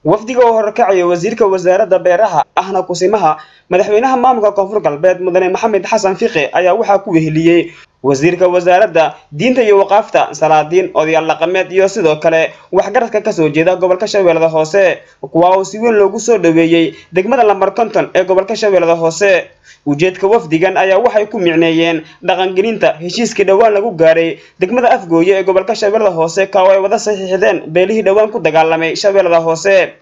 wafdiga oo horkacay wasiirka wasaaradda beeraha ahna kusimaha madaxweynaha maamulka koonfur galbeed mudane maxamed xasan fiqi ayaa waxa ku weheliyay wasiirka wasaaradda diinta iyo waqaafta salaadiin odayaal dhaqameed iyo sidoo kale waxgaradka ka soo jeeda gobolka Shabeellaha Hoose kuwa oo si weyn loogu soo dhaweeyay degmada lambar 50 ee gobolka Shabeellaha Hoose ujeedka wafdigan ayaa waxay ku micneeyeen dhaqangelinta heshiiska dhawaan lagu gaaray degmada Afgooye ee gobolka Shabeellaha Hoose ka oo ay wada saxiixdeen beelihii dhawaan ku dagaalamay Shabeellaha Hoose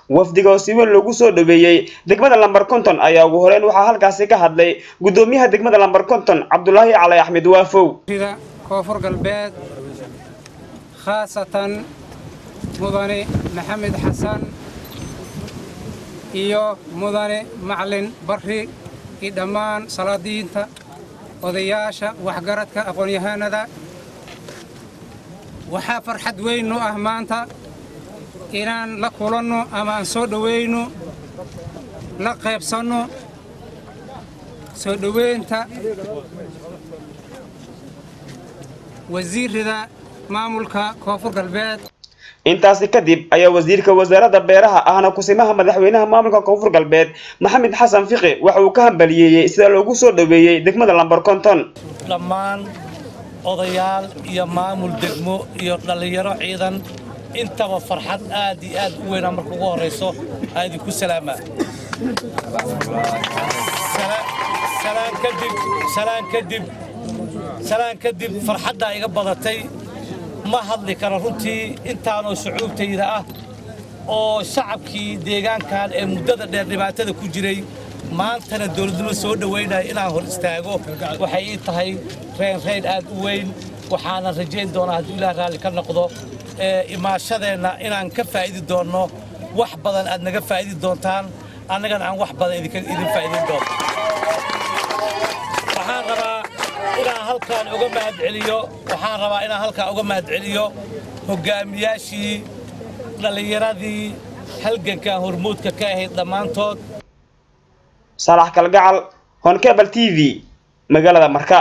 wafdiga oo si weyn loogu soo dhaweeyay degmada lambar 50 ayaa ugu horeen waxa halkaas ka hadlay gudoomiyaha degmada lambar 50 Cabdullaahi Cali Axmed Waafow koonfur galbeed khaasatan mudane maxamed xasan iyo mudane macalin barri dhammaan salaadiinta odayaasha waxgaradka aqoon-yahanada waxa farxad weyn u ah maanta inaan la kulanno ama aan soo dhaweyno la qaybsanno soo dhaweynta wasiirada maamulka koonfur galbeed intaasi kadib ayaa wasiirka wasaaradda beeraha ahna kusimaha madaxweynaha maamulka koonfur galbeed maxamed xasan fiqi waxa uu ka hambaliyay sida loogu soo dhaweeyay degmada lambar 50 dhammaan odayaal iyo maamul degmo iyo dhalinyaro ciidan intaba farxad aad iyo aad u weyn marka ugu horeyso aad ku salaama salaan kadib farxadda iga badatay ma hadli karo runtii intaanoo shucuubtayda ah oo shacabkii deegaankan ee muddada dheer dhibaatada ku jiray maantana dawladnimo soo dhaweynaya inaan hor istaago waxay ii tahay reyn aad u weyn waxaana rajayn doonaa haddii Ilaahay raalli ka noqdo imaashadeenna inaan ka faa'iidi doonno wax badan aad naga faa'iidi doontaan annagana aan wax badan idin faa'iidin doono waxaan rabaa inaan halkaan uga mahadceliyo hogaamiyaashii dhalinyaradii halganka hormuudka ka ahayd dhammaantood Salax Kalgacal Honkebel TV magaalada Marka